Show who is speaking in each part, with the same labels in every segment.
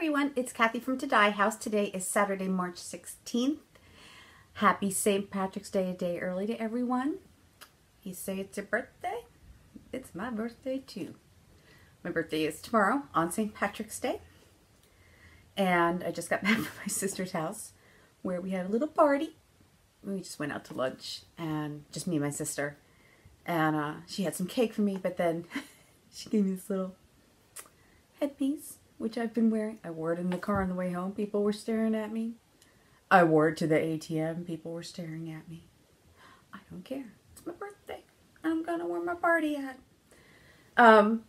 Speaker 1: everyone, it's Kathy from To Die House. Today is Saturday, March 16th. Happy St. Patrick's Day a day early to everyone. You say it's your birthday? It's my birthday too. My birthday is tomorrow on St. Patrick's Day. And I just got back from my sister's house where we had a little party. We just went out to lunch and just me and my sister. And she had some cake for me, but then she gave me this little headpiece, which I've been wearing. I wore it in the car on the way home. People were staring at me. I wore it to the ATM. People were staring at me. I don't care. It's my birthday. I'm gonna wear my party hat. I'm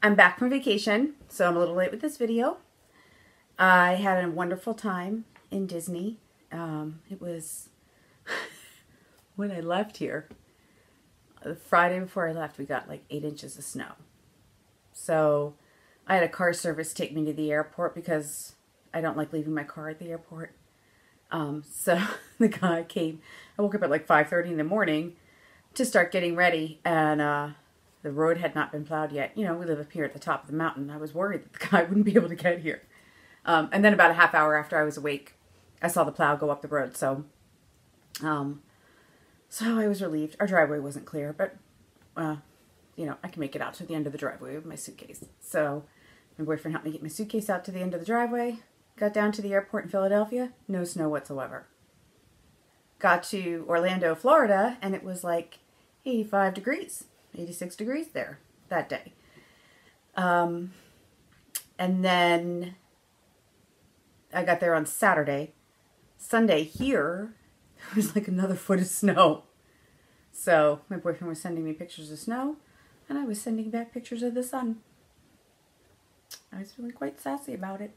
Speaker 1: back from vacation, so I'm a little late with this video. I had a wonderful time in Disney. It was when I left here. The Friday before I left, we got like 8 inches of snow. So I had a car service take me to the airport because I don't like leaving my car at the airport. So the guy came. I woke up at like 5:30 in the morning to start getting ready, and the road had not been plowed yet. You know, we live up here at the top of the mountain. I was worried that the guy wouldn't be able to get here. And then about a half hour after I was awake, I saw the plow go up the road. So I was relieved. Our driveway wasn't clear, but you know, I can make it out to the end of the driveway with my suitcase. So my boyfriend helped me get my suitcase out to the end of the driveway. Got down to the airport in Philadelphia. No snow whatsoever. Got to Orlando, Florida, and it was like 85 degrees, 86 degrees there that day. And then I got there on Saturday. Sunday here, it was like another foot of snow. So my boyfriend was sending me pictures of snow, and I was sending back pictures of the sun. I was feeling quite sassy about it.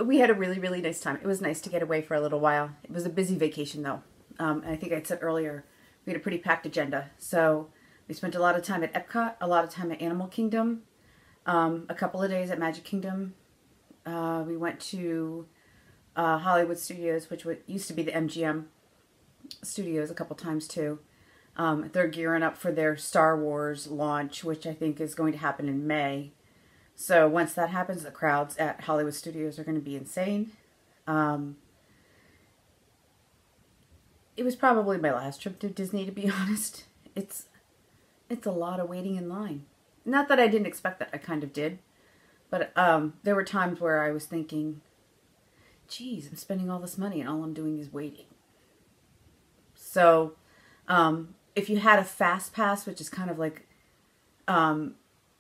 Speaker 1: We had a really, really nice time. It was nice to get away for a little while. It was a busy vacation, though. And I think I said earlier, we had a pretty packed agenda. So we spent a lot of time at Epcot, a lot of time at Animal Kingdom, a couple of days at Magic Kingdom. We went to Hollywood Studios, which used to be the MGM Studios, a couple times too. They're gearing up for their Star Wars launch, which I think is going to happen in May. So once that happens, the crowds at Hollywood Studios are going to be insane. It was probably my last trip to Disney, to be honest. It's a lot of waiting in line. Not that I didn't expect that, I kind of did. But there were times where I was thinking, geez, I'm spending all this money and all I'm doing is waiting. So if you had a fast pass, which is kind of like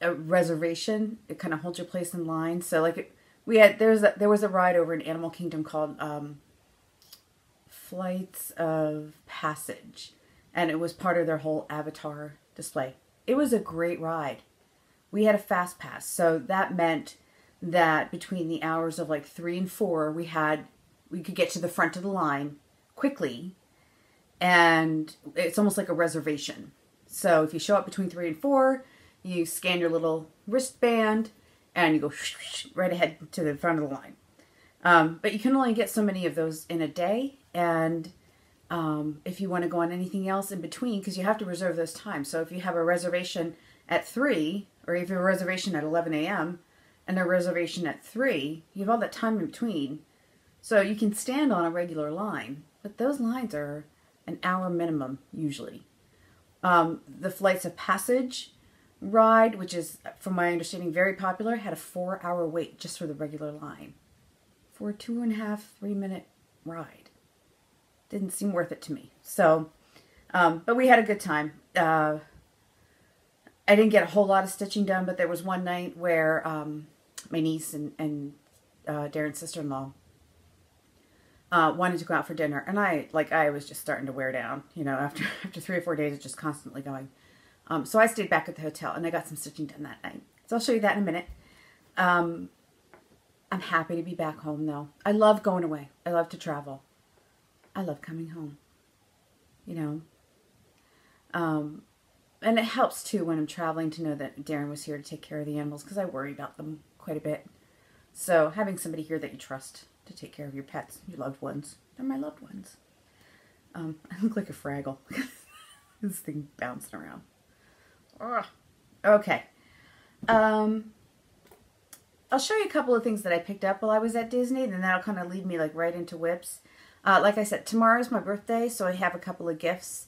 Speaker 1: a reservation, it kind of holds your place in line. So like there was a ride over in Animal Kingdom called Flights of Passage, and it was part of their whole Avatar display. It was a great ride. We had a fast pass, so that meant that between the hours of like 3 and 4, we could get to the front of the line quickly, and it's almost like a reservation. So if you show up between 3 and 4, you scan your little wristband, and you go right ahead to the front of the line. But you can only get so many of those in a day, and if you want to go on anything else in between, because you have to reserve those times. So if you have a reservation at 3, or if you have a reservation at 11 a.m., and a reservation at 3, you have all that time in between. So you can stand on a regular line, but those lines are an hour minimum, usually. The Flights of Passage ride, which is, from my understanding, very popular, had a 4-hour wait just for the regular line. For a 2.5, 3-minute ride. Didn't seem worth it to me. So, but we had a good time. I didn't get a whole lot of stitching done, but there was one night where my niece and Darren's sister-in-law wanted to go out for dinner, and I was just starting to wear down. You know, after 3 or 4 days of just constantly going. So I stayed back at the hotel, and I got some stitching done that night. So I'll show you that in a minute. I'm happy to be back home, though. I love going away. I love to travel. I love coming home. You know. And it helps, too, when I'm traveling to know that Darren was here to take care of the animals, because I worry about them quite a bit. So having somebody here that you trust to take care of your pets, your loved ones. They're my loved ones. I look like a Fraggle. This thing bouncing around. Ugh. Okay. I'll show you a couple of things that I picked up while I was at Disney, and then that'll kind of lead me like right into whips. Like I said, tomorrow's my birthday, so I have a couple of gifts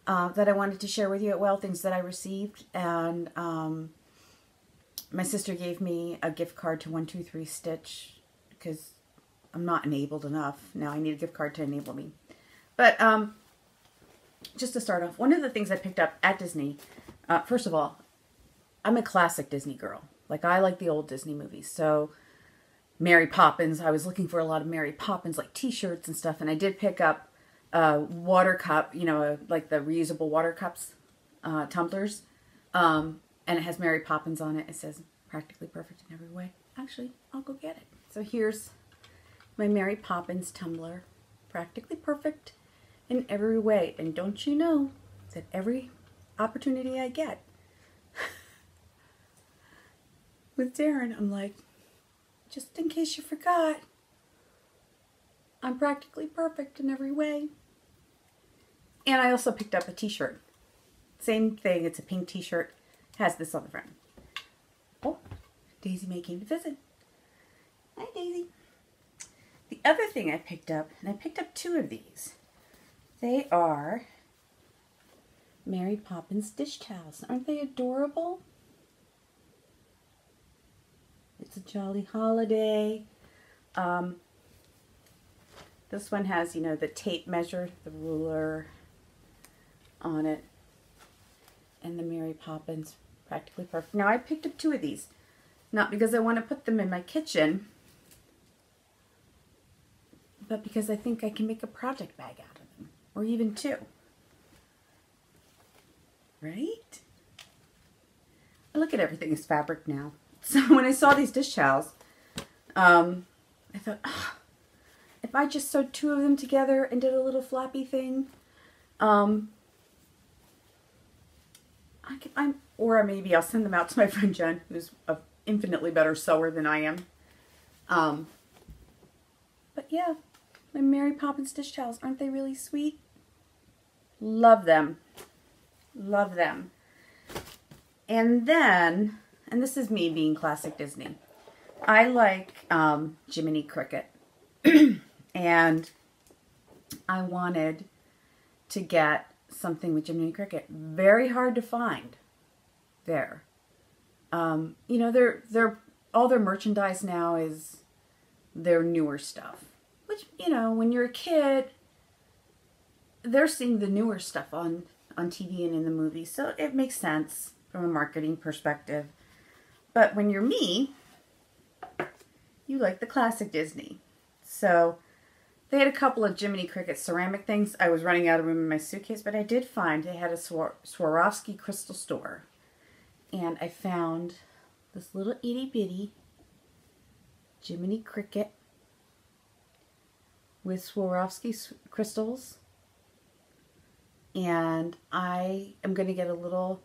Speaker 1: that I wanted to share with you as well, things that I received. And my sister gave me a gift card to 123 Stitch because I'm not enabled enough. Now I need a gift card to enable me. But just to start off, one of the things I picked up at Disney, first of all, I'm a classic Disney girl. Like, I like the old Disney movies. So, Mary Poppins, I was looking for a lot of Mary Poppins, like t-shirts and stuff. And I did pick up a water cup, you know, like the reusable water cups, tumblers. And it has Mary Poppins on it. It says, practically perfect in every way. Actually, I'll go get it. So here's my Mary Poppins tumbler. Practically perfect in every way. And don't you know that every opportunity I get with Darren, I'm like, just in case you forgot, I'm practically perfect in every way. And I also picked up a t-shirt. Same thing, it's a pink t-shirt. Has this on the front. Oh, Daisy May came to visit. Hi, Daisy. The other thing I picked up, and I picked up 2 of these. They are Mary Poppins dish towels. Aren't they adorable? It's a jolly holiday. This one has, you know, the tape measure, the ruler on it, and the Mary Poppins, practically perfect. Now, I picked up 2 of these, not because I want to put them in my kitchen, but because I think I can make a project bag out of them, or even 2. Right? Look at everything is fabric now. So when I saw these dish towels, I thought, oh, if I just sewed 2 of them together and did a little floppy thing, or maybe I'll send them out to my friend Jen, who's an infinitely better sewer than I am. But yeah, my Mary Poppins dish towels, aren't they really sweet? Love them. Love them. And then, and this is me being classic Disney, I like Jiminy Cricket. And I wanted to get something with Jiminy Cricket. Very hard to find there. You know, they're all their merchandise now is their newer stuff. Which, you know, when you're a kid, they're seeing the newer stuff on TV and in the movies. So it makes sense from a marketing perspective. But when you're me, you like the classic Disney. So they had a couple of Jiminy Cricket ceramic things. I was running out of room in my suitcase, but I did find they had a Swarovski crystal store. And I found this little itty bitty Jiminy Cricket with Swarovski crystals. And I am going to get I'm going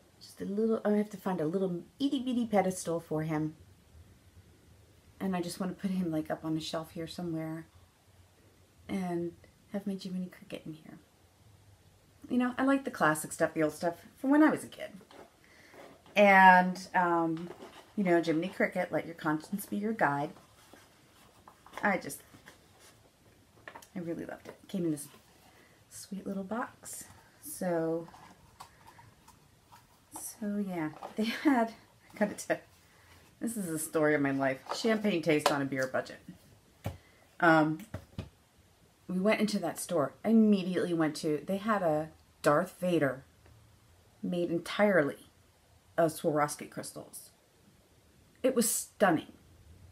Speaker 1: to have to find a little itty bitty pedestal for him. And I just want to put him like up on a shelf here somewhere. And have my Jiminy Cricket in here. You know, I like the classic stuff, the old stuff from when I was a kid. And, you know, Jiminy Cricket, let your conscience be your guide. I really loved it. It came in this sweet little box. So yeah, they had, I gotta tell you, this is the story of my life. Champagne taste on a beer budget. We went into that store. I immediately they had a Darth Vader made entirely of Swarovski crystals. It was stunning.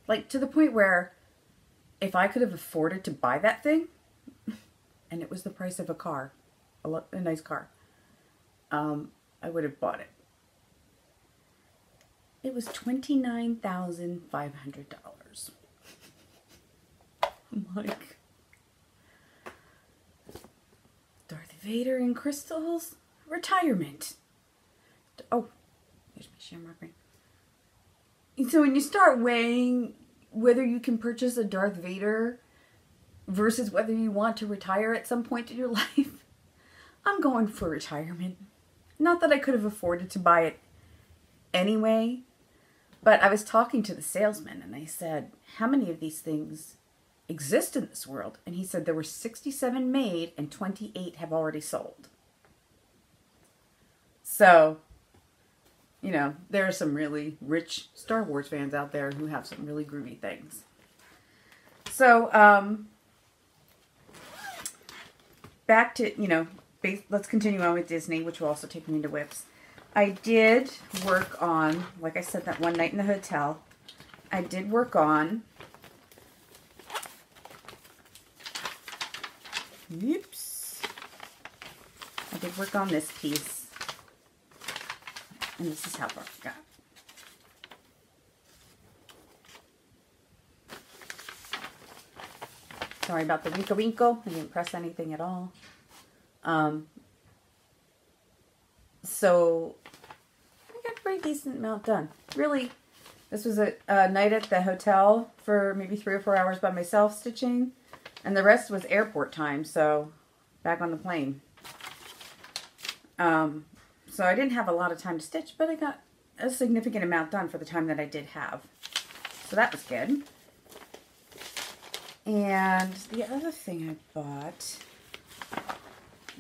Speaker 1: Like, to the point where if I could have afforded to buy that thing, and it was the price of a car, a nice car, I would have bought it. It was $29,500. I'm like, Darth Vader in crystals? Retirement. Oh, there's my shamrock ring. And so when you start weighing whether you can purchase a Darth Vader versus whether you want to retire at some point in your life, I'm going for retirement. Not that I could have afforded to buy it anyway, But I was talking to the salesman and I said, how many of these things exist in this world? And he said there were 67 made and 28 have already sold. So, you know, there are some really rich Star Wars fans out there who have some really groovy things. So, back to, you know, let's continue on with Disney, which will also take me into whips. I did work on, like I said, that one night in the hotel, I did work on, oops, I did work on this piece, and this is how far I got. Sorry about the winkle. I didn't press anything at all. So I got a pretty decent amount done. Really, this was a night at the hotel for maybe 3 or 4 hours by myself stitching. And the rest was airport time, so back on the plane. So I didn't have a lot of time to stitch, but I got a significant amount done for the time that I did have. So that was good. And the other thing I bought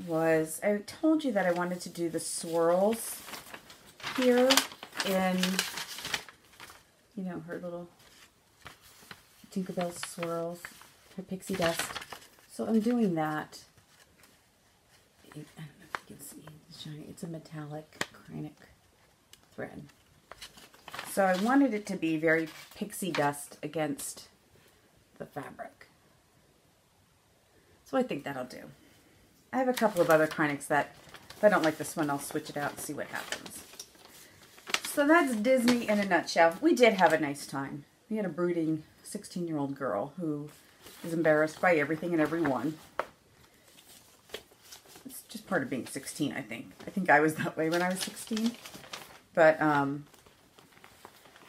Speaker 1: was, I told you that I wanted to do the swirls here in, you know, her little Tinkerbell swirls, her pixie dust. So I'm doing that. I don't know if you can see, it's shiny. It's a metallic acrylic thread. So I wanted it to be very pixie dust against the fabric. So I think that'll do. I have a couple of other acrylics that, if I don't like this one, I'll switch it out and see what happens. So that's Disney in a nutshell. We did have a nice time. We had a brooding 16-year-old girl who is embarrassed by everything and everyone. It's just part of being 16, I think. I think I was that way when I was 16. But,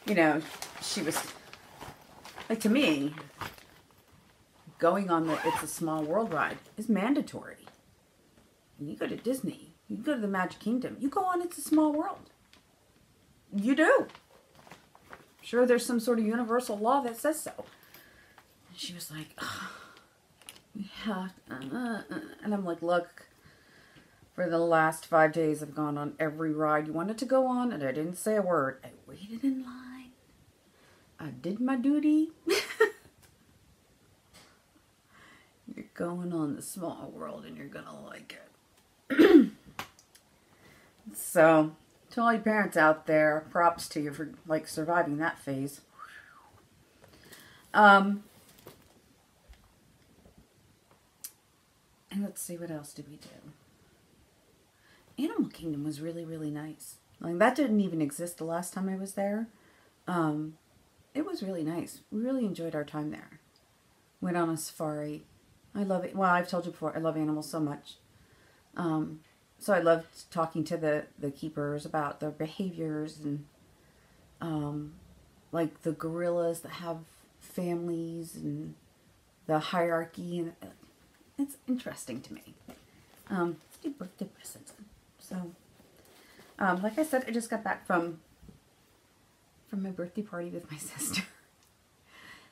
Speaker 1: you know, she was, like, to me, going on the It's a Small World ride is mandatory. When you go to Disney, you go to the Magic Kingdom, you go on It's a Small World. You do. Sure, there's some sort of universal law that says so. And she was like, oh, yeah. And I'm like, look, for the last 5 days I've gone on every ride you wanted to go on, and I didn't say a word. I waited in line. I did my duty. You're going on the Small World and you're gonna like it. So, to all you parents out there, props to you for, like, surviving that phase. And let's see, what else did we do? Animal Kingdom was really, really nice. Like, that didn't even exist the last time I was there. It was really nice. We really enjoyed our time there. Went on a safari. I love it. Well, I've told you before, I love animals so much. So I loved talking to the keepers about their behaviors and, like the gorillas that have families and the hierarchy, and it's interesting to me. Let's do birthday presents. So, like I said, I just got back from my birthday party with my sister.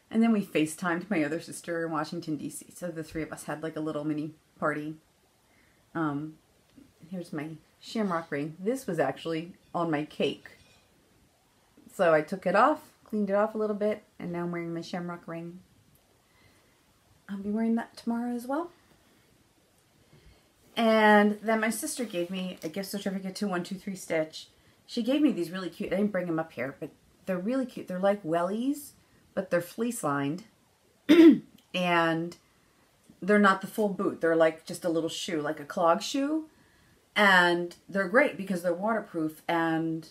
Speaker 1: And then we FaceTimed my other sister in Washington, D.C. So the three of us had like a little mini party. Here's my shamrock ring. This was actually on my cake. So I took it off, cleaned it off a little bit, and now I'm wearing my shamrock ring. I'll be wearing that tomorrow as well. And then my sister gave me a gift certificate to 123 Stitch. She gave me these really cute, I didn't bring them up here, but they're really cute. They're like wellies, but they're fleece lined. And they're not the full boot. They're like just a little shoe, like a clog shoe. And they're great because they're waterproof, and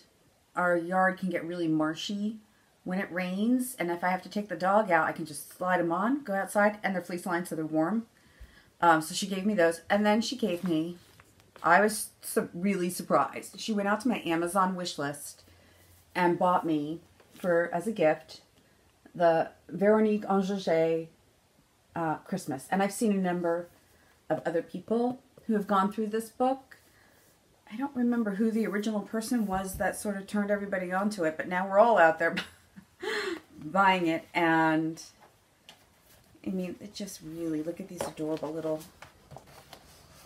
Speaker 1: our yard can get really marshy when it rains. And if I have to take the dog out, I can just slide them on, go outside, and they're fleece lined so they're warm. So she gave me those. And then she gave me, I was really surprised. She went out to my Amazon wish list and bought me, as a gift, the Veronique Angèle Christmas. And I've seen a number of other people who have gone through this book. I don't remember who the original person was that sort of turned everybody onto it, but now we're all out there buying it. And I mean, it just really, look at these adorable little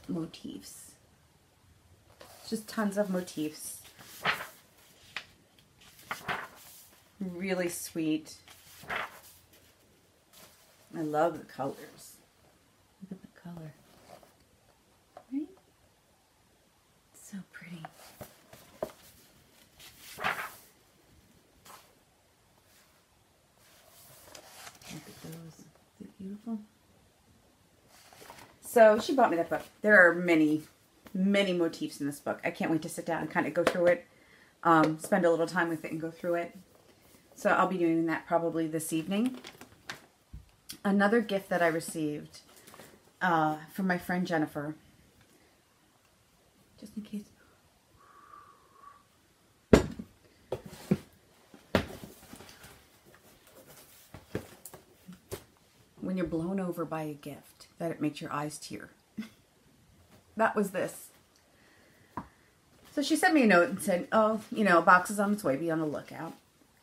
Speaker 1: motifs. Just tons of motifs. Really sweet. I love the colors. Look at the color. Right? So pretty. Look at those. They're beautiful. So she bought me that book. There are many, many motifs in this book. I can't wait to sit down and kind of go through it. Spend a little time with it and go through it. So I'll be doing that probably this evening. Another gift that I received from my friend Jennifer, just in case. When you're blown over by a gift, that it makes your eyes tear. That was this. So she sent me a note and said, oh, you know, a box is on its way, be on the lookout.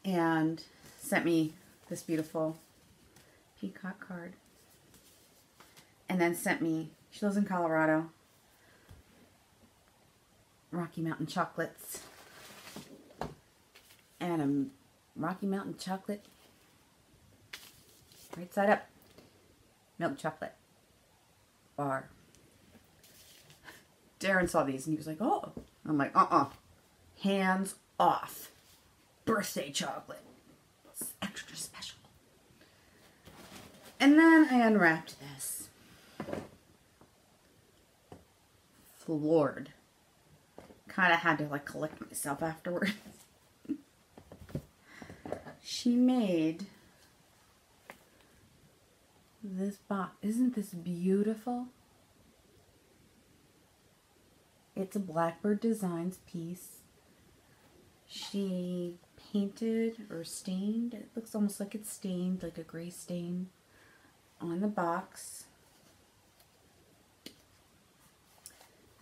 Speaker 1: And sent me this beautiful peacock card. And then sent me, she lives in Colorado, Rocky Mountain chocolates. And a Rocky Mountain chocolate, right side up, milk chocolate bar. Darren saw these and he was like, oh. I'm like, hands off. Birthday chocolate. It's extra special. And then I unwrapped this. Floored. Kind of had to like collect myself afterwards. She made this box. Isn't this beautiful? It's a Blackbird Designs piece. She painted or stained, it looks almost like it's stained, like a gray stain on the box.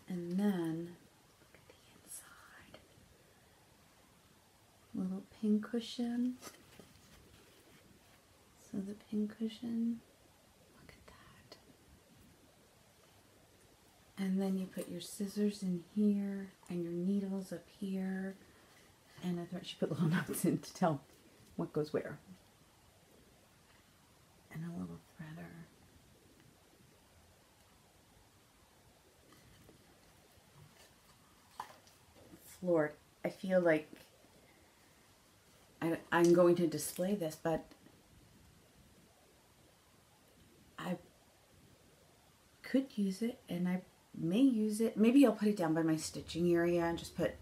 Speaker 1: And then, look at the inside. Little pin cushion. So the pin cushion, look at that. And then you put your scissors in here and your needles up here. And I thought she put little notes in to tell what goes where. And a little threader. Floored. I feel like I'm going to display this, but I could use it, and I may use it. Maybe I'll put it down by my stitching area and just put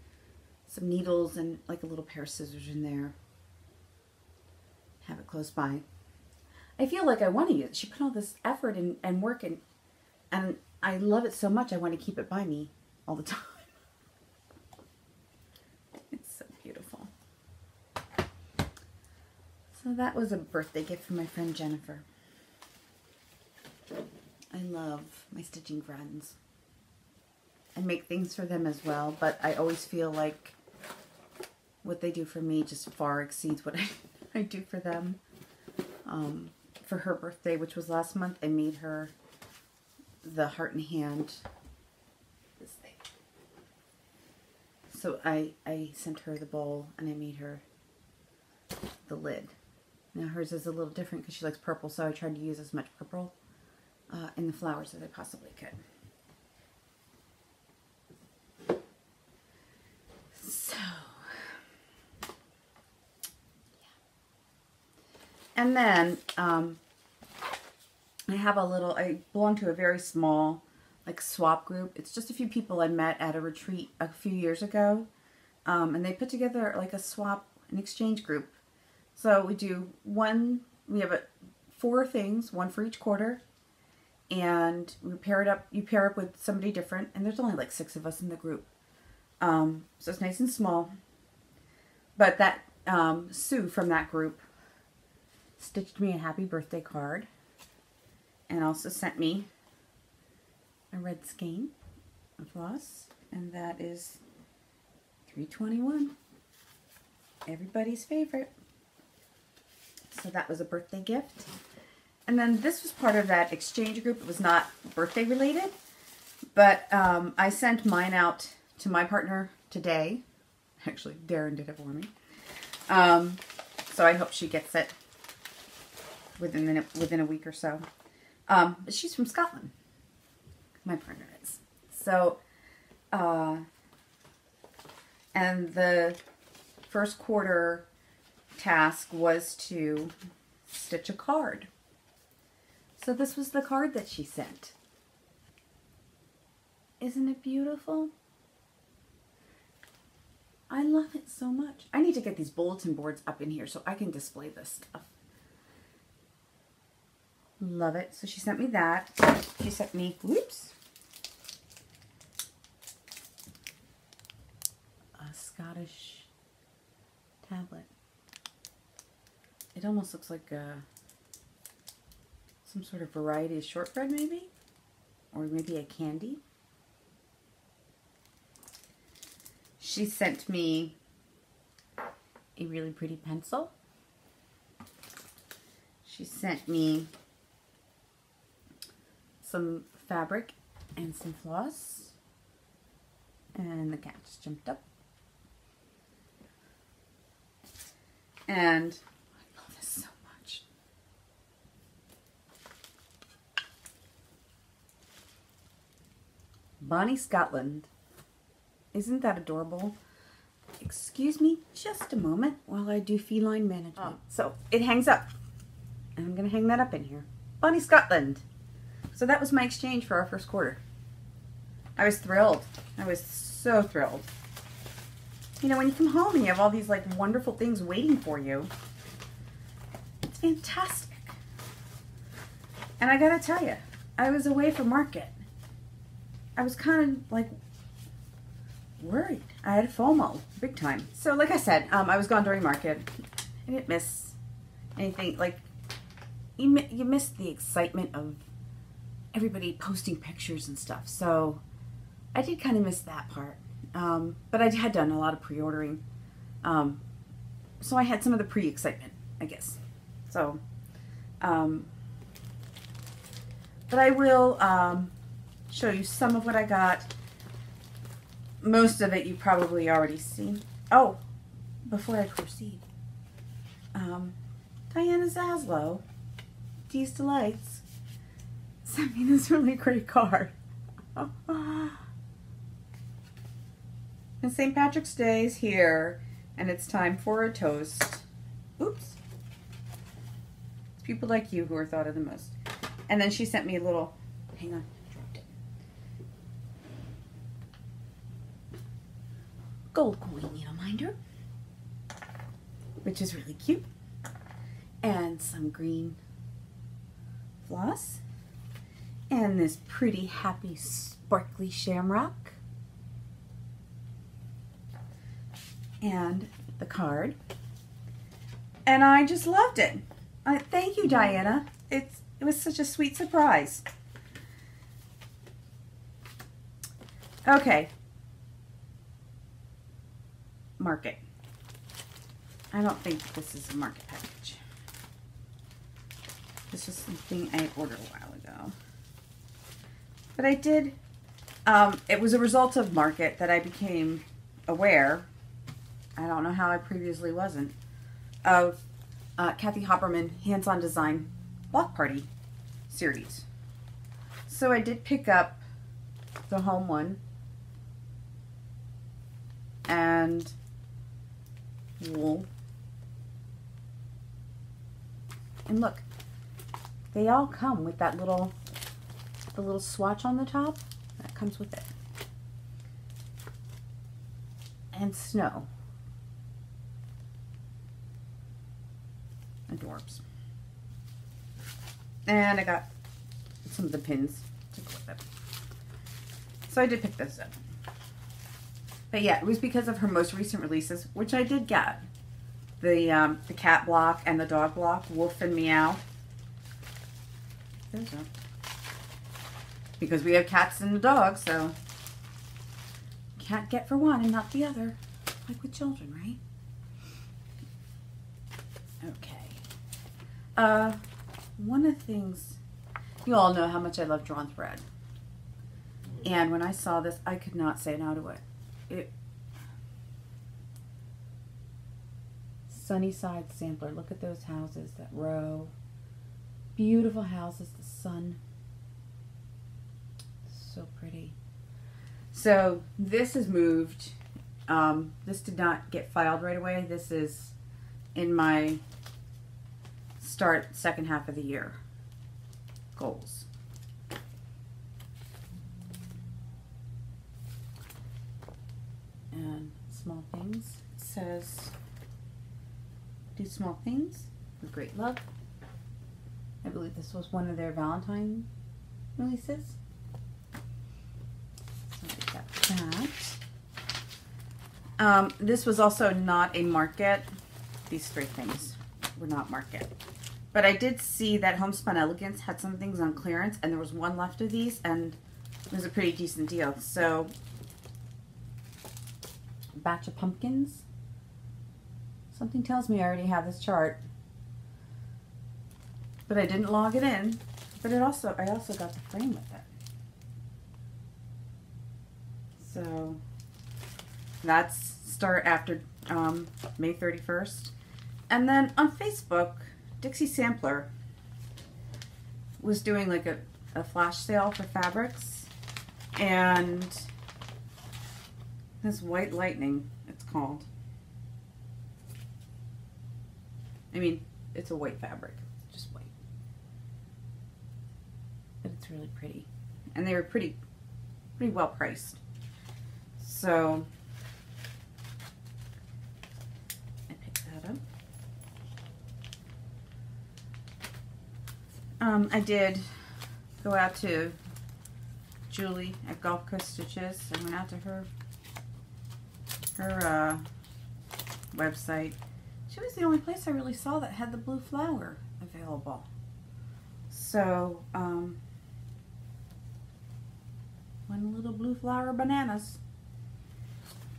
Speaker 1: some needles and like a little pair of scissors in there. Have it close by. I feel like I want to use it. She put all this effort and work in, and I love it so much I want to keep it by me all the time. It's so beautiful. So that was a birthday gift from my friend Jennifer. I love my stitching friends. I make things for them as well, but I always feel like what they do for me just far exceeds what I do for them. For her birthday, which was last month, I made her the heart and hand, this thing. So I sent her the bowl and I made her the lid. Now hers is a little different because she likes purple, so I tried to use as much purple in the flowers as I possibly could. And then I have a little, I belong to a very small like swap group. It's just a few people I met at a retreat a few years ago. And they put together like a swap, an exchange group. So we do we have 4 things, one for each quarter. And we pair it up, you pair up with somebody different. And there's only like 6 of us in the group. So it's nice and small. But that Sue from that group stitched me a happy birthday card and also sent me a red skein of floss and that is 321. Everybody's favorite. So that was a birthday gift. And then this was part of that exchange group. It was not birthday related, but I sent mine out to my partner today. Actually, Darren did it for me. So I hope she gets it within a week or so. But she's from Scotland. My partner is. So, and the first quarter task was to stitch a card. So this was the card that she sent. Isn't it beautiful? I love it so much. I need to get these bulletin boards up in here so I can display this stuff. Love it. So she sent me that. She sent me, whoops, a Scottish tablet. It almost looks like some sort of variety of shortbread maybe, or maybe a candy. She sent me a really pretty pencil. She sent me some fabric and some floss. And the cat just jumped up. And I love this so much. Bonnie Scotland. Isn't that adorable? Excuse me just a moment while I do feline management. So it hangs up. And I'm going to hang that up in here. Bonnie Scotland. So that was my exchange for our first quarter. I was thrilled. I was so thrilled. You know, when you come home and you have all these like wonderful things waiting for you, it's fantastic. And I gotta tell you, I was away from market. I was kind of like worried. I had FOMO big time. So like I said, I was gone during market. I didn't miss anything. Like you miss the excitement of everybody posting pictures and stuff. So I did kind of miss that part. But I had done a lot of pre-ordering. So I had some of the pre-excitement, I guess. So, but I will show you some of what I got. Most of it you probably already seen. Oh, before I proceed, Diana Zaslow, D's Delights, sent me this really great card. And St. Patrick's Day is here, and it's time for a toast. Oops. It's people like you who are thought of the most. And then she sent me a little, hang on, dropped it. Gold coin needle minder, which is really cute. And some green floss. And this pretty, happy, sparkly shamrock. And the card. And I just loved it. Thank you, Diana. It was such a sweet surprise. Okay. Market. I don't think this is a market package. This is something I ordered a while ago. But I did, it was a result of market that I became aware, I don't know how I previously wasn't, of Kathy Hopperman Hands-On Design Block Party series. So I did pick up the home one and wool. And look, they all come with that little, the little swatch on the top that comes with it. And snow. Adorbs. And I got some of the pins to go with it. So I did pick this up. But yeah, it was because of her most recent releases, which I did get. The cat block and the dog block, Wolf and Meow. There's one. Because we have cats and a dog, so can't get for one and not the other. Like with children, right? Okay. One of the things, you all know how much I love drawn thread. And when I saw this, I could not say no to it. Sunnyside sampler. Look at those houses, that row. Beautiful houses, the sun. So pretty. So this is moved. This did not get filed right away. This is in my start second half of the year goals. And small things. It says, do small things with great love. I believe this was one of their Valentine releases. So I got that. This was also not a market. These three things were not market. But I did see that Homespun Elegance had some things on clearance, and there was one left of these, and it was a pretty decent deal. So, a batch of pumpkins. Something tells me I already have this chart, but I didn't log it in. But I also got the frame with it. So that's start after May 31st. And then on Facebook, Dixie Sampler was doing like a flash sale for fabrics, and this White Lightning, it's called. I mean, it's a white fabric, it's just white, but it's really pretty, and they were pretty well priced. So I picked that up. I did go out to Julie at Gulf Coast Stitches. I went out to her website. She was the only place I really saw that had the blue flower available. So, one little blue flower bananas.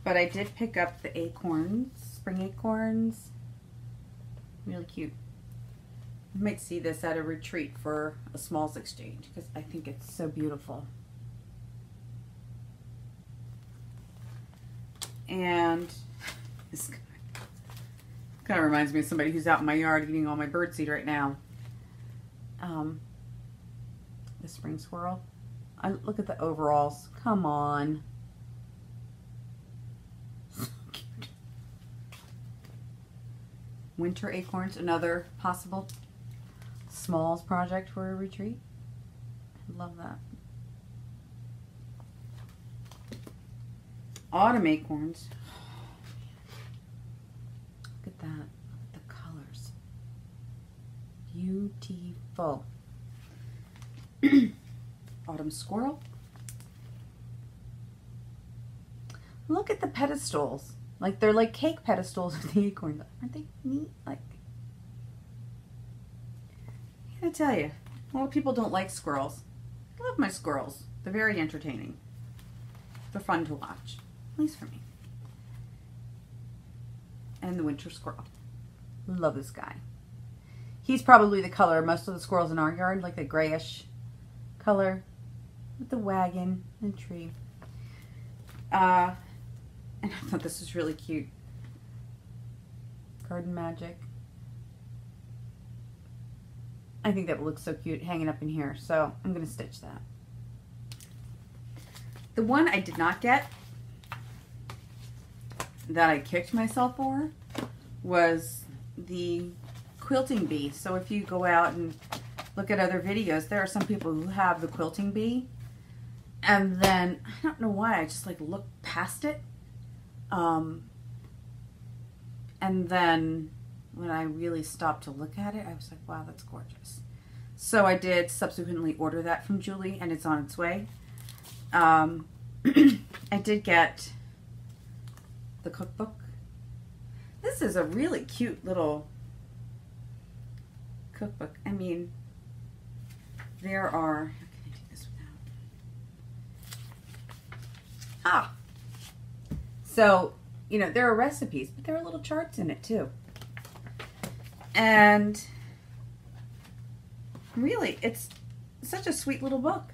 Speaker 1: But I did pick up the acorns, spring acorns. Really cute. You might see this at a retreat for a smalls exchange because I think it's so beautiful. And this kind of reminds me of somebody who's out in my yard eating all my birdseed right now. The spring squirrel. Look at the overalls. Come on. So cute. Winter acorns, another possible smalls project for a retreat. I love that. Autumn acorns. Look at that. The colors. Beautiful. Autumn squirrel. Look at the pedestals. Like they're like cake pedestals with the acorns. Aren't they neat? Like, I gotta tell you, a lot of people don't like squirrels. I love my squirrels. They're very entertaining. They're fun to watch, at least for me. And the winter squirrel. Love this guy. He's probably the color of most of the squirrels in our yard, like the grayish color with the wagon and tree. And I thought this was really cute. Garden Magic. I think that would look so cute hanging up in here, so I'm going to stitch that. The one I did not get that I kicked myself for was the quilting bee. So if you go out and look at other videos, there are some people who have the quilting bee, and then I don't know why I just like looked past it, and then when I really stopped to look at it, I was like, wow, that's gorgeous. So I did subsequently order that from Julie, and it's on its way. I did get the cookbook. This is a really cute little cookbook. I mean, there are, how can I do this without? So, you know, there are recipes, but there are little charts in it too. And really, it's such a sweet little book.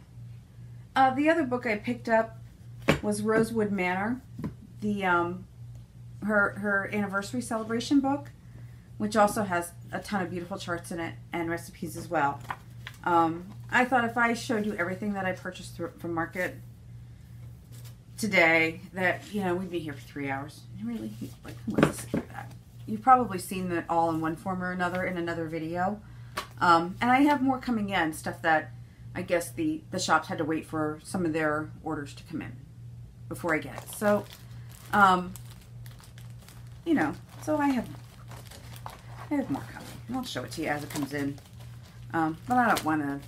Speaker 1: The other book I picked up was Rosewood Manor, the her anniversary celebration book, which also has a ton of beautiful charts in it and recipes as well. I thought if I showed you everything that I purchased from Market today, that, you know, we'd be here for 3 hours. Really, like, who wants to sit that? You've probably seen that all in one form or another in another video. And I have more coming in, stuff that I guess the shops had to wait for some of their orders to come in before I get it. So, you know, so I have more coming. And I'll show it to you as it comes in. But I don't want to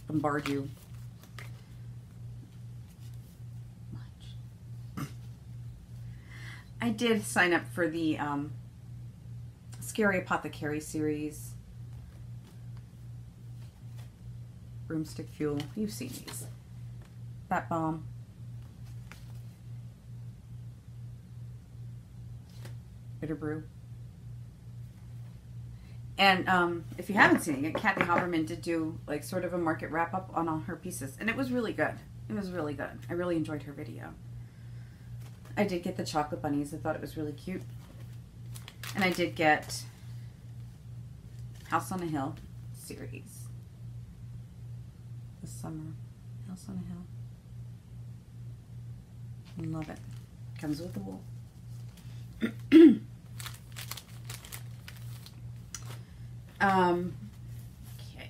Speaker 1: bombard you much. I did sign up for the Scary Apothecary series. Broomstick Fuel. You've seen these. Bat Bomb. Bitter Brew. And if you haven't seen it, Kathy Haberman did do like sort of a market wrap up on all her pieces, and it was really good. It was really good. I really enjoyed her video. I did get the chocolate bunnies. I thought it was really cute. And I did get House on a Hill series this summer. House on a Hill. Love it. Comes with the wool. Okay.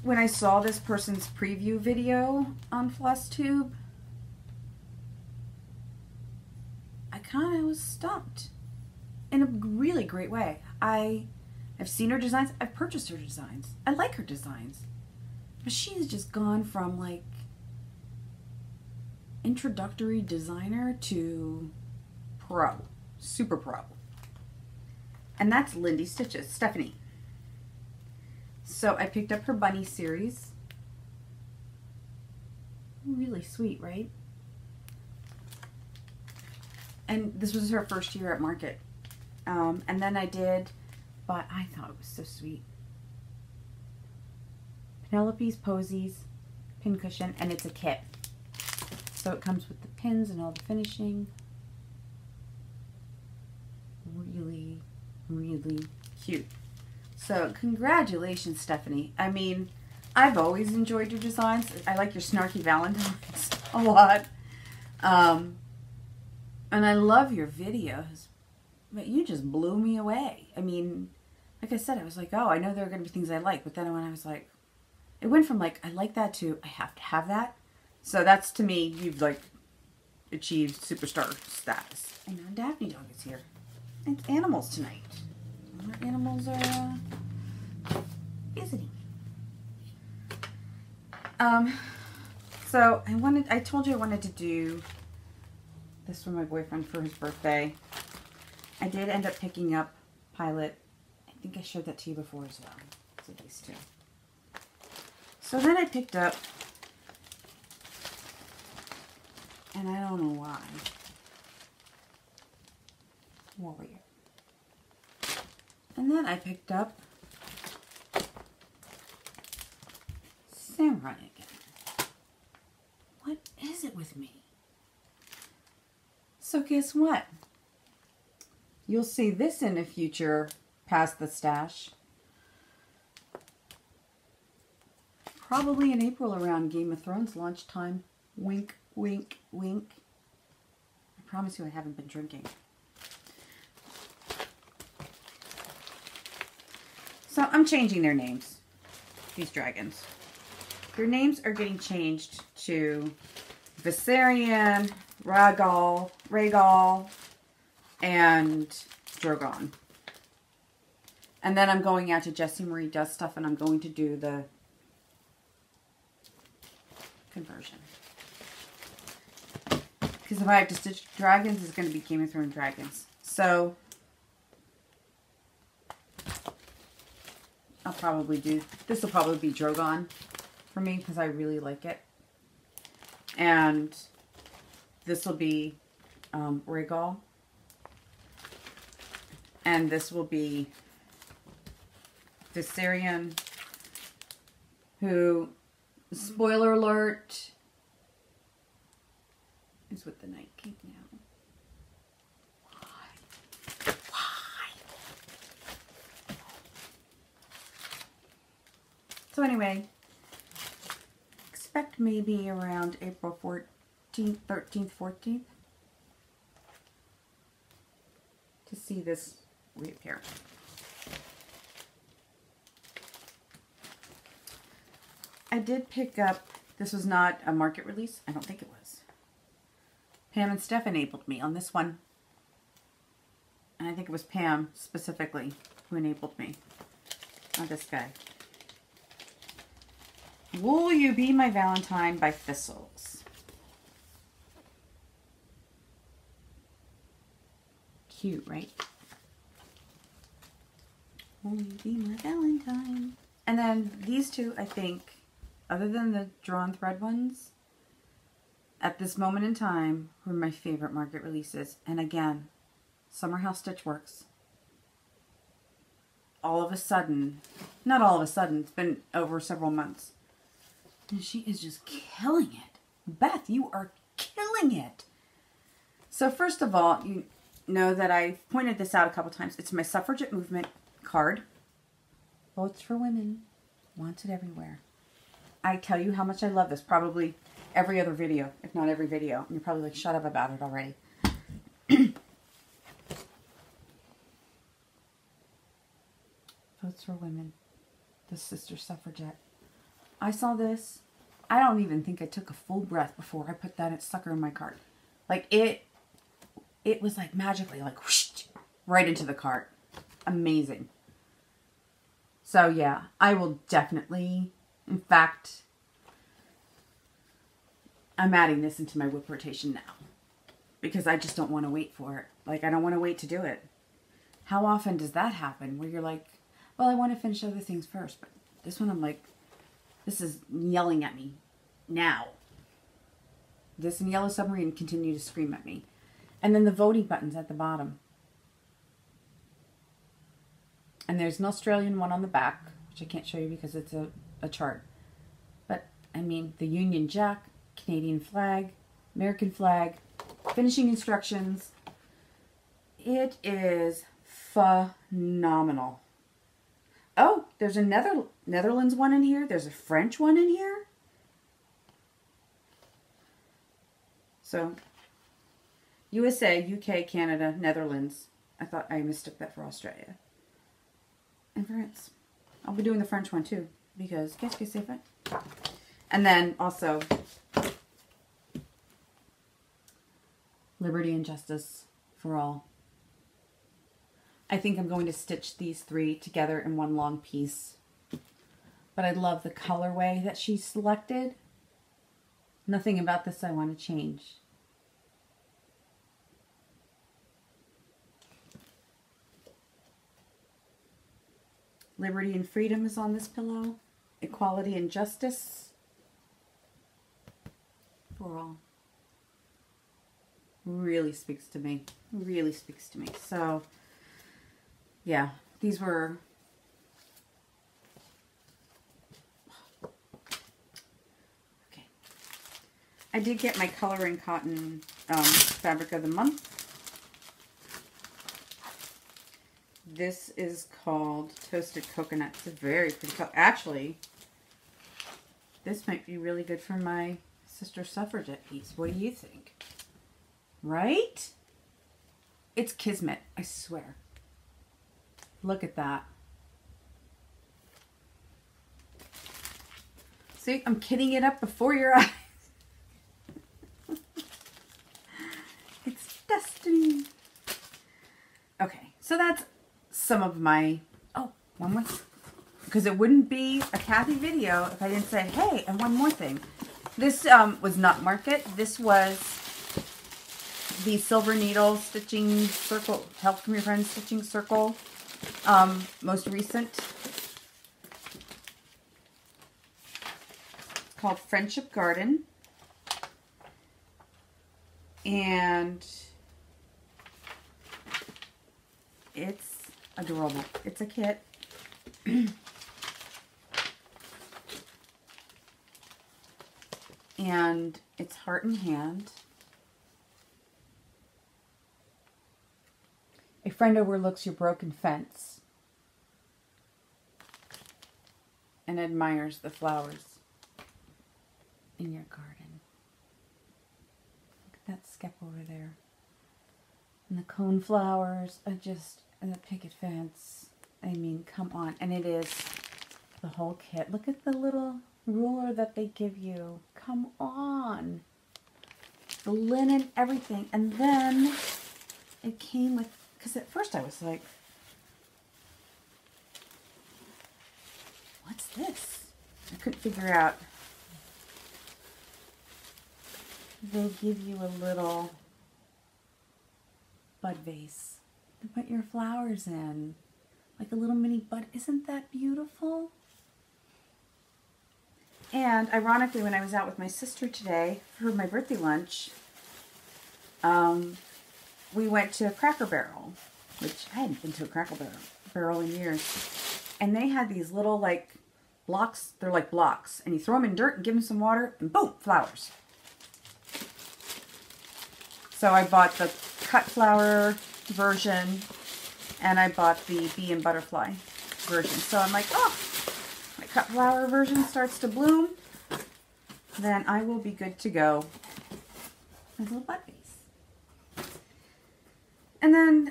Speaker 1: When I saw this person's preview video on Flosstube, I kind of was stumped in a really great way. I've seen her designs. I've purchased her designs. I like her designs. But she's just gone from like introductory designer to pro, super pro. And that's Lindy Stitches, Stephanie. So I picked up her bunny series. Really sweet, right? And this was her first year at Market. And then I did, but I thought it was so sweet. Penelope's Posies Pincushion, and it's a kit. So it comes with the pins and all the finishing. Really, really cute. So congratulations, Stephanie. I mean, I've always enjoyed your designs. I like your snarky Valentines a lot. And I love your videos. But you just blew me away. I mean, like I said, I was like, oh, I know there are going to be things I like. But then when I was like, it went from like, I like that to, I have to have that. So that's, to me, you've like achieved superstar status. And now Daphne Dog is here. It's animals tonight. Our animals are visiting. So I told you I wanted to do this for my boyfriend for his birthday. I did end up picking up Pilot. I think I showed that to you before as well. So these two. So then I picked up, and I don't know why, Warrior. And then I picked up Samurai again. What is it with me? So guess what? You'll see this in the future past the stash. Probably in April around Game of Thrones launch time. Wink, wink, wink. I promise you I haven't been drinking. So I'm changing their names, these dragons. Their names are getting changed to Viserion, Rhaegal, and Drogon. And then I'm going out to Jessie Marie Does Stuff, and I'm going to do the conversion. Because if I have to stitch dragons, it's going to be Game of Thrones dragons. So I'll probably do, this will probably be Drogon for me because I really like it. And this will be Regal. And this will be Viserion, who, spoiler alert, is with the Night King now. Why? Why? So anyway, expect maybe around April 14th, 13th, 14th to see this reappear. I did pick up, this was not a market release, I don't think it was. Pam and Steph enabled me on this one. And I think it was Pam specifically who enabled me on this guy. Will You Be My Valentine by Thistles. Cute, right? Will You Be My Valentine? And then these two, I think, other than the drawn thread ones, at this moment in time, were my favorite market releases. And again, Summer House Stitch Works. All of a sudden, not all of a sudden, it's been over several months. And she is just killing it. Beth, you are killing it. So first of all, you know that I've pointed this out a couple times. It's my Suffragette Movement card. Votes for Women. Wanted everywhere. I tell you how much I love this. Probably every other video, if not every video. And you're probably like, shut up about it already. Votes for Women. The Sister Suffragette. I saw this. I don't even think I took a full breath before I put that sucker in my cart. Like it was like magically like whoosh, right into the cart. Amazing. So yeah, I will definitely, in fact, I'm adding this into my whip rotation now. Because I just don't want to wait for it. Like I don't want to wait to do it. How often does that happen where you're like, well, I want to finish other things first. But this one I'm like, this is yelling at me now. This and Yellow Submarine continue to scream at me. And then the voting buttons at the bottom. And there's an Australian one on the back, which I can't show you because it's a chart. But, I mean, the Union Jack, Canadian flag, American flag, finishing instructions. It is phenomenal. Oh, there's a Netherlands one in here. There's a French one in here. So, USA, UK, Canada, Netherlands. I thought I mistook that for Australia. And France. I'll be doing the French one too. Because, qu'est-ce que c'est fait? And then also, Liberty and Justice for All. I think I'm going to stitch these three together in one long piece. But I love the colorway that she selected. Nothing about this I want to change. Liberty and Freedom is on this pillow. Equality and Justice for All. Really speaks to me. Really speaks to me. So, yeah, these were... Okay. I did get my Coloring Cotton Fabric of the Month. This is called Toasted Coconut. It's a very pretty color. Actually, this might be really good for my Sister Suffragette piece. What do you think? Right? It's Kismet, I swear. Look at that. See, I'm kidding it up before your eyes. It's destiny. Okay, so that's some of my... Oh, one more. Because it wouldn't be a Kathy video if I didn't say, hey, and one more thing. This was not market. This was the Silver Needle Stitching Circle, Help from Your Friends Stitching Circle, most recent. It's called Friendship Garden. And it's adorable. It's a kit. And it's heart in hand. A friend overlooks your broken fence and admires the flowers in your garden. Look at that skep over there. And the cone flowers are just, and the picket fence. I mean, come on. And it is the whole kit. Look at the little ruler that they give you. Come on. The linen, everything. And then it came with, because at first I was like, what's this? I couldn't figure out. They give you a little bud vase to put your flowers in. Like a little mini bud. Isn't that beautiful? And ironically, when I was out with my sister today for my birthday lunch, we went to Cracker Barrel, which I hadn't been to a Cracker Barrel in years. And they had these little, like, blocks. They're like blocks. And you throw them in dirt and give them some water, and boom, flowers. So I bought the cut flower version, and I bought the bee and butterfly version. So I'm like, oh, my cut flower version starts to bloom, then I will be good to go. A little bud vase. And then,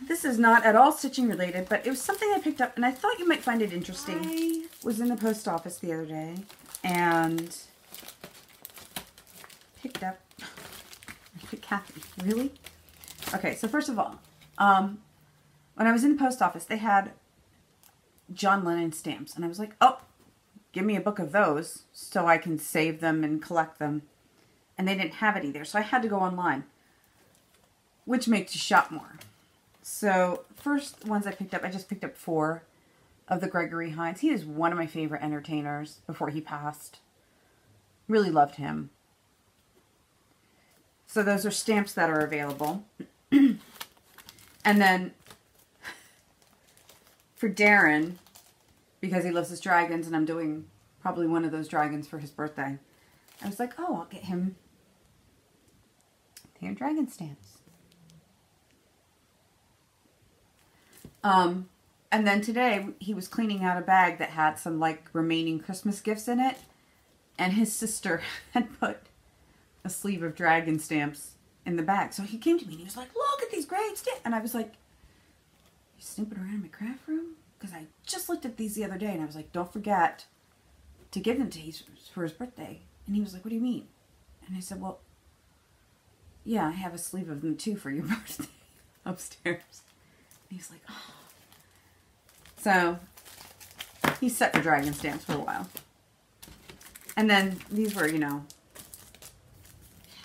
Speaker 1: this is not at all stitching related, but it was something I picked up, and I thought you might find it interesting. I was in the post office the other day, and picked up, Kathy, really? Okay, so first of all, when I was in the post office, they had John Lennon stamps, and I was like, oh, give me a book of those so I can save them and collect them. And they didn't have it either, so I had to go online, which makes you shop more. So first ones I picked up, I just picked up 4 of the Gregory Hines. He is one of my favorite entertainers before he passed. Really loved him. So those are stamps that are available. And then for Darren, because he loves his dragons, and I'm doing probably one of those dragons for his birthday, I was like, oh, I'll get him their dragon stamps. And then today he was cleaning out a bag that had some like remaining Christmas gifts in it, and his sister had put a sleeve of dragon stamps in the bag. So he came to me and he was like, look at these great stamps. And I was like, you snooping around in my craft room? Because I just looked at these the other day, and I was like, don't forget to give them to him for his birthday. And he was like, what do you mean? And I said, well, yeah, I have a sleeve of them too for your birthday upstairs. And he's like, oh. So he's set for dragon stamps for a while. And then these were, you know,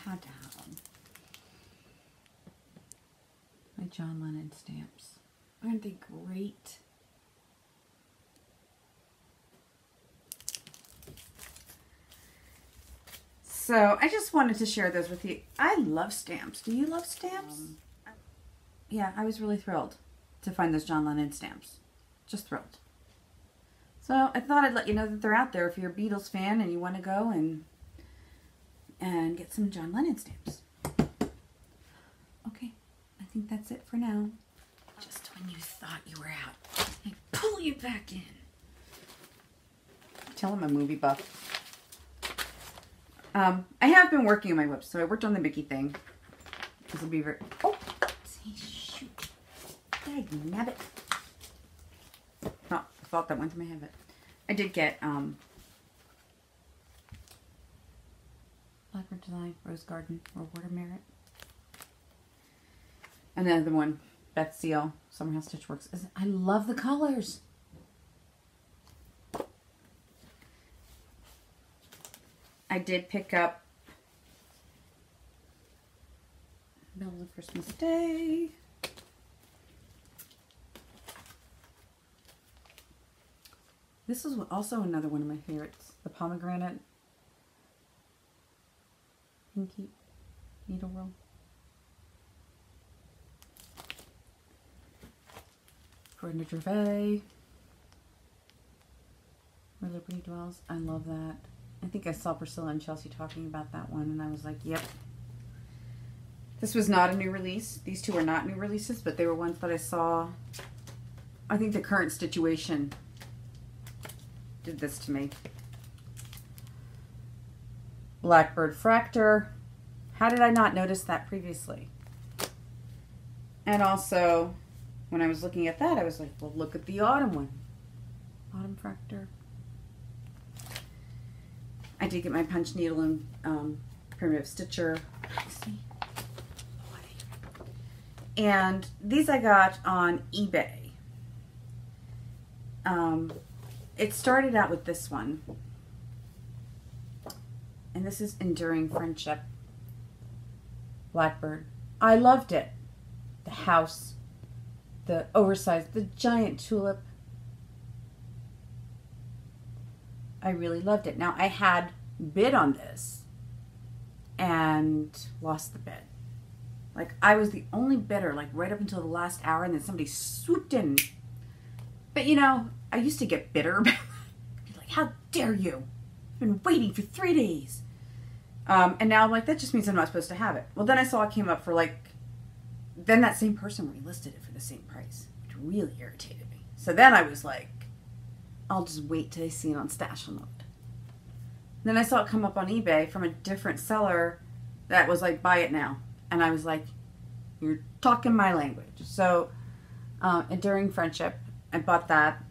Speaker 1: had to have them. My John Lennon stamps. Aren't they great? So I just wanted to share those with you. I love stamps. Do you love stamps? Yeah, I was really thrilled to find those John Lennon stamps. Just thrilled. So I thought I'd let you know that they're out there if you're a Beatles fan and you want to go and get some John Lennon stamps. Okay, I think that's it for now. Just when you thought you were out, I pull you back in. Tell him I'm a movie buff. I have been working on my whips, so I worked on the Mickey thing. This will be very... Oh! See, shoot. Dagnabbit. Oh, I thought that went to my head, but I did get, Blackbird Design, Rose Garden, or Water Merit. And then the one, Beth Seal, Summerhouse Stitchworks. I love the colors. I did pick up Bells of Christmas Day. This is also another one of my favorites. The pomegranate pinky needle roll. Gordon Gervais. Where Liberty Dwells. I love that. I think I saw Priscilla and Chelsea talking about that one, and I was like, yep. This was not a new release. These two are not new releases, but they were ones that I saw. I think the current situation did this to me. Blackbird Fractor. How did I not notice that previously? And also, when I was looking at that, I was like, well, look at the autumn one. Autumn Fractor. I did get my punch needle and primitive stitcher. And these I got on eBay. It started out with this one. And this is Enduring Friendship. Blackbird. I loved it. The house. The oversized, the giant tulip. I really loved it. Now, I had bid on this and lost the bid. Like, I was the only bidder, like, right up until the last hour, and then somebody swooped in. But, you know, I used to get bitter about that. Be like, how dare you? I've been waiting for 3 days. And now I'm like, that just means I'm not supposed to have it. Well, then I saw it came up for, like, then that same person relisted it for the same price, which really irritated me. So then I was like, I'll just wait till I see it on Stash Unload. Then I saw it come up on eBay from a different seller that was like, buy it now. And I was like, you're talking my language. So, Enduring Friendship, I bought that.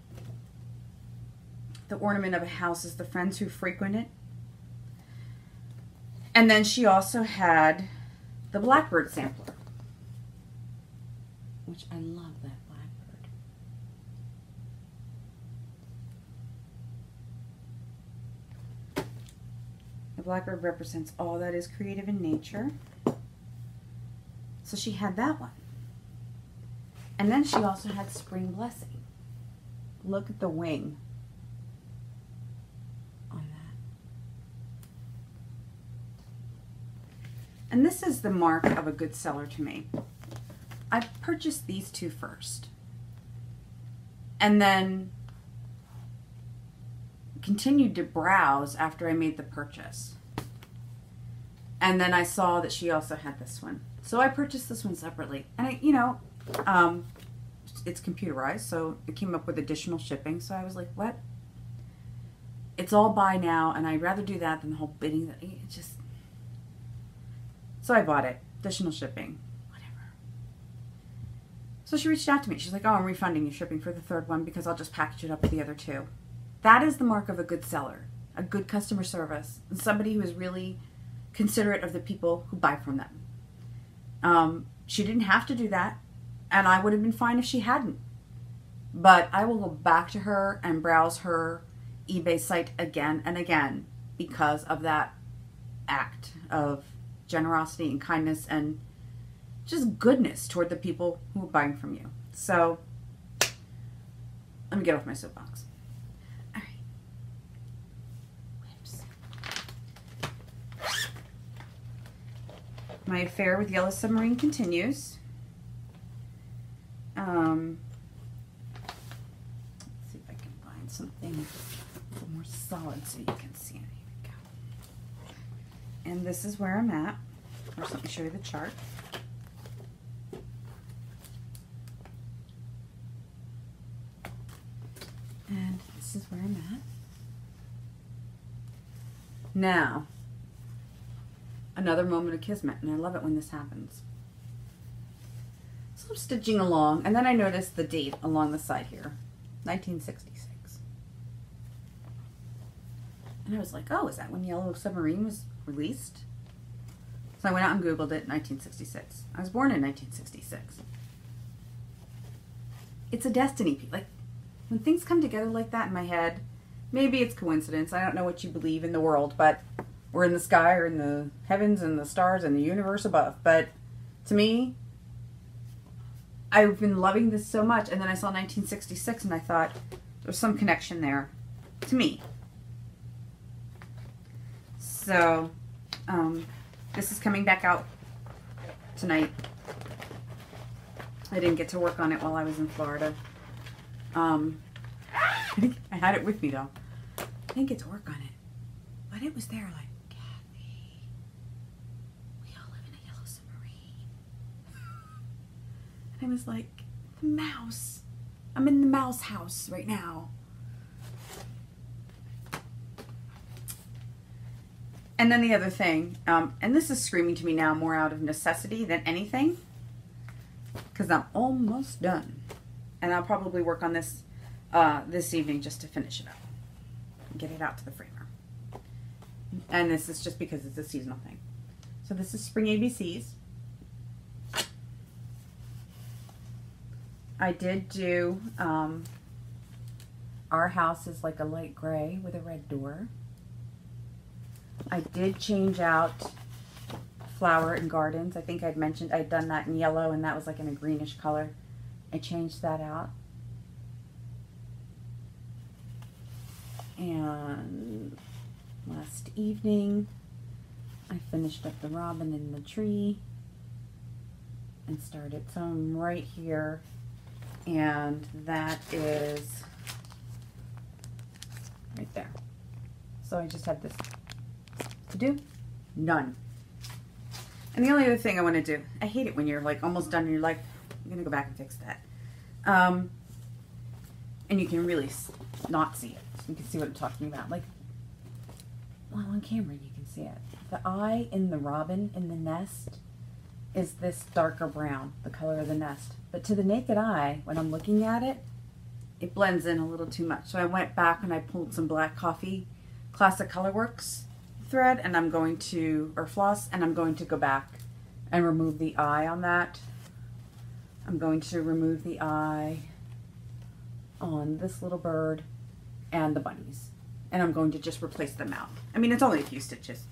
Speaker 1: The ornament of a house is the friends who frequent it. And then she also had the Blackbird sampler, which I love that Blackbird. The Blackbird represents all that is creative in nature. So she had that one. And then she also had Spring Blessing. Look at the wing on that. And this is the mark of a good seller to me. I purchased these two first. And then continued to browse after I made the purchase. And then I saw that she also had this one. So I purchased this one separately. And I, you know, it's computerized, so it came up with additional shipping. So I was like, what? It's all buy now, and I'd rather do that than the whole bidding. It just... So I bought it. Additional shipping. Whatever. So she reached out to me. She's like, oh, I'm refunding you shipping for the third one because I'll just package it up with the other two. That is the mark of a good seller. A good customer service. And somebody who is really considerate of the people who buy from them. She didn't have to do that, and I would have been fine if she hadn't. But I will go back to her and browse her eBay site again and again because of that act of generosity and kindness and just goodness toward the people who are buying from you. So let me get off my soapbox. All right. Whips. My affair with Yellow Submarine continues. Let's see if I can find something a little more solid so you can see it. Here we go. And this is where I'm at. First, let me show you the chart. And this is where I'm at. Now, another moment of kismet, and I love it when this happens. So I'm stitching along, and then I noticed the date along the side here, 1966. And I was like, oh, is that when Yellow Submarine was released? So I went out and Googled it, 1966. I was born in 1966. It's a destiny piece. Like, when things come together like that in my head, maybe it's coincidence. I don't know what you believe in the world, but we're in the sky or in the heavens and the stars and the universe above. But to me, I've been loving this so much. And then I saw 1966 and I thought there's some connection there to me. So, this is coming back out tonight. I didn't get to work on it while I was in Florida. I think I had it with me though. I didn't get to work on it. But it was there like, Kathy, we all live in a yellow submarine. And I was like, the mouse. I'm in the mouse house right now. And then the other thing, and this is screaming to me now more out of necessity than anything, because I'm almost done. And I'll probably work on this this evening just to finish it up and get it out to the framer. And this is just because it's a seasonal thing. So this is Spring ABCs. I did do, our house is like a light gray with a red door. I did change out Flower and Gardens. I think I'd mentioned I'd done that in yellow and that was like in a greenish color. I changed that out. And last evening I finished up the robin in the tree and started some right here, and that is right there. So I just have this to do. None. And the only other thing I want to do, I hate it when you're like almost done and you're like, I'm gonna go back and fix that. And you can really not see it. You can see what I'm talking about. Like, well, on camera you can see it. The eye in the robin in the nest is this darker brown, the color of the nest. But to the naked eye, when I'm looking at it, it blends in a little too much. So I went back and I pulled some Black Coffee Classic Colorworks thread, and I'm going to, or floss, and I'm going to go back and remove the eye on that. I'm going to remove the eye on this little bird and the bunnies. And I'm going to just replace them out. I mean, it's only a few stitches.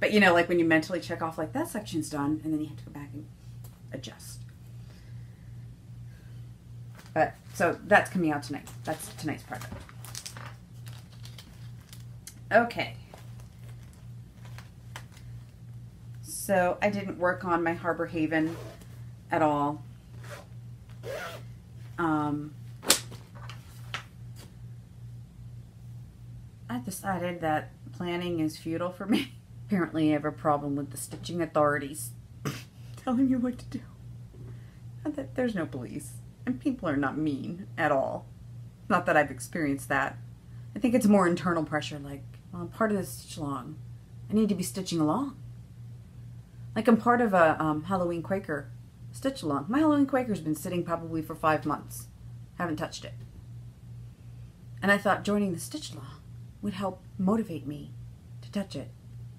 Speaker 1: But you know, like when you mentally check off like that section's done, and then you have to go back and adjust. But, so that's coming out tonight. That's tonight's project. Okay. So I didn't work on my Harbor Haven at all. I decided that planning is futile for me. Apparently I have a problem with the stitching authorities telling you what to do. And that there's no police. And people are not mean at all. Not that I've experienced that. I think it's more internal pressure, like, well, I'm part of this stitch along. I need to be stitching along. Like I'm part of a Halloween Quaker stitch along. My Halloween Quaker's been sitting probably for 5 months. Haven't touched it. And I thought joining the stitch along would help motivate me to touch it.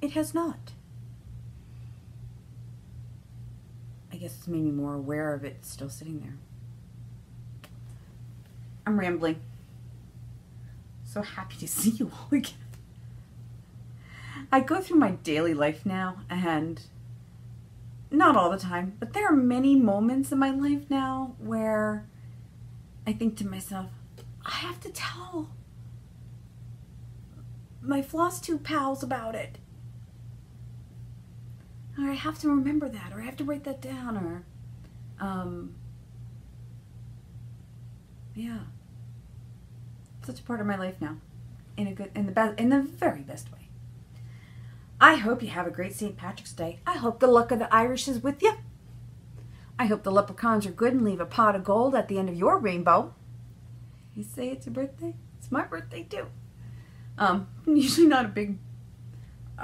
Speaker 1: It has not. I guess it's made me more aware of it still sitting there. I'm rambling. So happy to see you all again. I go through my daily life now, and not all the time, but there are many moments in my life now where I think to myself, I have to tell my Flosstube pals about it. Or I have to remember that, or I have to write that down, or, yeah. Such a part of my life now. In a good, in the very best way. I hope you have a great St. Patrick's Day. I hope the luck of the Irish is with you. I hope the leprechauns are good and leave a pot of gold at the end of your rainbow. You say it's your birthday? It's my birthday too. Usually not a big...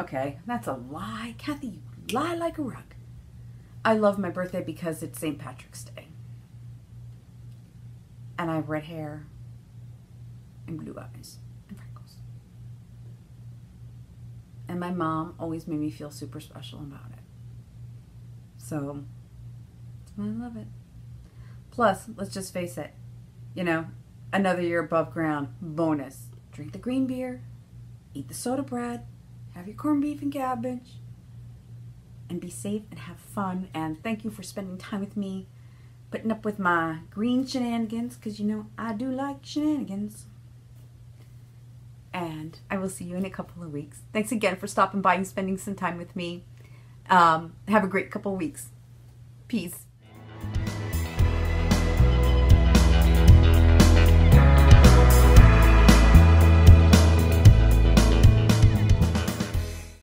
Speaker 1: Okay, that's a lie. Kathy, you lie like a rug. I love my birthday because it's St. Patrick's Day. And I have red hair and blue eyes and freckles. And my mom always made me feel super special about it. So, that's why I love it. Plus, let's just face it, you know, another year above ground, bonus. Drink the green beer, eat the soda bread, have your corned beef and cabbage, and be safe and have fun. And thank you for spending time with me, putting up with my green shenanigans, because you know I do like shenanigans. And I will see you in a couple of weeks. Thanks again for stopping by and spending some time with me. Have a great couple of weeks. Peace.